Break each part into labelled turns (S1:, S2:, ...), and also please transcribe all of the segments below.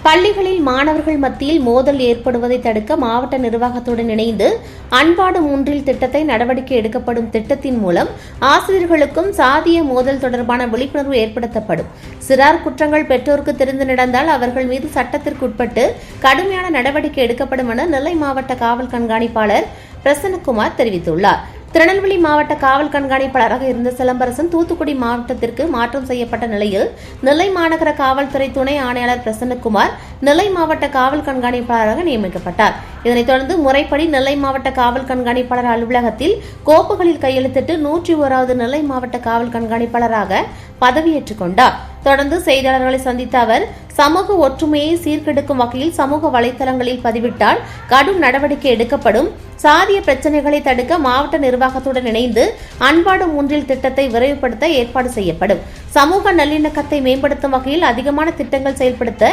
S1: பள்ளிகளில் மாணவர்கள் மத்தியில் மோதல் ஏற்படுவதை தடுக்க மாவட்ட நிர்வாகத்துடன் இணைந்து அன்பாடு 3 திட்டத்தை நடவடிக்கை எடுக்கப்படும். திட்டத்தின் மூலம் ஆசிரியர்களுக்கும் சாதிய மோதல் தொடர்பான விழிப்புணர்வு ஏற்படுத்தப்படும். சிறார் குற்றங்கள் பெற்றோருக்கு தெரிந்து நடந்தால் அவர்கள் மீது சட்டத்திற்குட்பட்டு கடுமையான நடவடிக்கை எடுக்கப்படும் என நெல்லை மாவட்ட காவல் கண்காணிப்பாளர் பிரசன்னகுமார் தெரிவித்துள்ளார். திருநெல்வேலி மாவட்ட காவல் கண்காணிப்பாளராக இருந்த சிலம்பரசன் தூத்துக்குடி மாவட்டத்திற்கு மாற்றம் செய்யப்பட்ட நிலையில் நெல்லை மாநகர காவல்துறை துணை ஆணையாளர் பிரசன்னகுமார் நெல்லை மாவட்ட காவல் கண்காணிப்பாளராக நியமிக்கப்பட்டார். இதனைத் தொடர்ந்து முறைப்படி நெல்லை மாவட்ட காவல் கண்காணிப்பாளர் அலுவலகத்தில் கோப்புகளில் கையெழுத்திட்டு 101வது நெல்லை மாவட்ட காவல் கண்காணிப்பாளராக பதவியேற்றுக் கொண்டார். தொடர்ந்து செய்தியாளர்களை சந்தித்த அவர், சமூக ஒற்றுமையை சீர்கெடுக்கும் வகையில் சமூக வலைதளங்களில் பதிவிட்டால் கடும் நடவடிக்கை எடுக்கப்படும். சாதிய பிரச்சினைகளை தடுக்க மாவட்ட நிர்வாகத்துடன் இணைந்து அன்பாடு 3 திட்டத்தை விரைவுபடுத்த ஏற்பாடு செய்யப்படும். சமூக நல்லிணக்கத்தை மேம்படுத்தும் வகையில் அதிகமான திட்டங்கள் செயல்படுத்த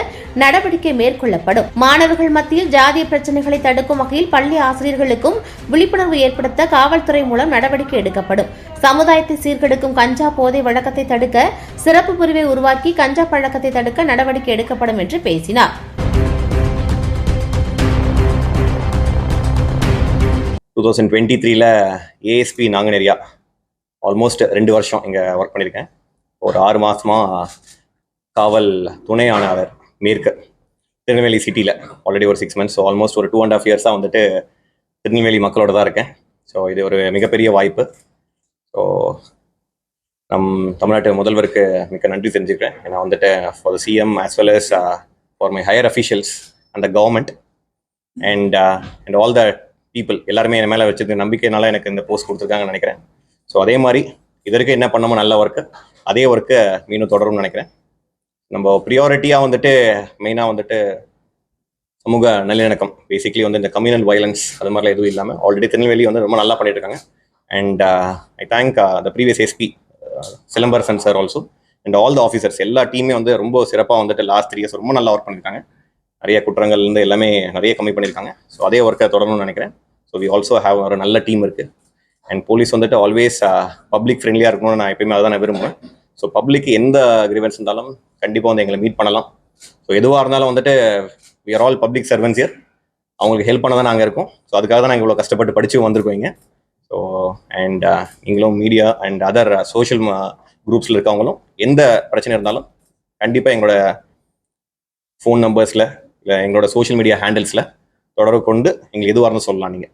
S1: நடவடிக்கை மேற்கொள்ளப்படும். மாணவர்கள் மத்தியில் ஜாதிய பிரச்சினைகளை தடுக்கும் வகையில் பள்ளி ஆசிரியர்களுக்கும் விழிப்புணர்வு ஏற்படுத்த காவல்துறை மூலம் நடவடிக்கை எடுக்கப்படும். சமுதாயத்தை சீர்கெடுக்கும் கஞ்சா போதை வழக்கத்தை தடுக்க சிறப்பு பிரிவை உருவாக்கி கஞ்சா பழக்கத்தை தடுக்க நடவடிக்கை எடுக்கப்படும் என்று பேசினார்.
S2: 2023 ஏஎஸ்பி நாங்குநேரியா ஆல்மோஸ்ட் 2 வருஷம் இங்கே ஒர்க் பண்ணியிருக்கேன். ஒரு 6 மாதமா காவல் துணை ஆணையாளர் மேற்கு திருநெல்வேலி சிட்டியில் ஆல்ரெடி ஒரு 6 months. ஸோ ஆல்மோஸ்ட் ஒரு 2.5 years வந்துட்டு திருநெல்வேலி மக்களோட தான் இருக்கேன். ஸோ இது ஒரு மிகப்பெரிய வாய்ப்பு. ஸோ தமிழ்நாட்டு முதல்வருக்கு மிக்க நன்றி தெரிஞ்சுக்கிறேன். ஏன்னா வந்துட்டு for the CM as well as for my higher officials and the government and all the people எல்லாருமே என் மேலே வச்சிருக்க நம்பிக்கையினால எனக்கு இந்த போஸ்ட் கொடுத்துருக்காங்கன்னு நினைக்கிறேன். ஸோ அதே மாதிரி இதற்கு என்ன பண்ணமோ நல்ல ஒர்க்கு அதே ஒர்க்கு மீண்டும் தொடரும்னு நினைக்கிறேன். நம்ம ப்ரியாரிட்டியாக வந்துட்டு மெயினாக வந்துட்டு சமூக நல்லிணக்கம், பேசிக்லி வந்து இந்த கம்யூனல் வயலன்ஸ் அது மாதிரிலாம் எதுவும் இல்லாமல் ஆல்ரெடி திருநெல்வேலி வந்து ரொம்ப நல்லா பண்ணிட்டு இருக்காங்க. And I thank the previous SP Silambarasan sir also and all the officers எல்லா டீமே வந்து ரொம்ப சிறப்பாக வந்துட்டு லாஸ்ட் 3 years ரொம்ப நல்லா ஒர்க் பண்ணியிருக்காங்க. நிறைய குற்றங்கள்லேருந்து எல்லாமே நிறைய கம்மி பண்ணியிருக்காங்க. ஸோ அதே ஒர்க்கை தொடரணும்னு நினைக்கிறேன். ஸோ வி ஆல்சோ ஹேவ் ஒரு நல்ல டீம் இருக்குது. அண்ட் போலீஸ் வந்துட்டு ஆல்வேஸ் பப்ளிக் ஃப்ரெண்ட்லியாக இருக்கணும்னு நான் எப்பயுமே அதான் நான் விரும்புவேன். ஸோ பப்ளிக்கு எந்த கிரிவன்ஸ் இருந்தாலும் கண்டிப்பாக வந்து எங்களை மீட் பண்ணலாம். ஸோ எதுவாக இருந்தாலும் வந்துட்டு we are all public servants here. அவங்களுக்கு ஹெல்ப் பண்ண தான் நாங்கள் இருக்கோம். ஸோ அதுக்காக தான் நாங்கள் இவ்வளோ கஷ்டப்பட்டு படித்து வந்திருக்கோம் இங்கே. ஸோ அண்ட் நீங்களும் மீடியா அண்ட் அதர் சோஷியல் குரூப்ஸில் இருக்கவங்களும் எந்த பிரச்சனை இருந்தாலும் கண்டிப்பாக எங்களோட ஃபோன் நம்பர்ஸில் இல்லை எங்களோட சோஷியல் மீடியா ஹேண்டில்ஸில் தொடர்பு கொண்டு எங்களுக்கு எதுவாக இருந்தாலும் சொல்லலாம் நீங்கள்.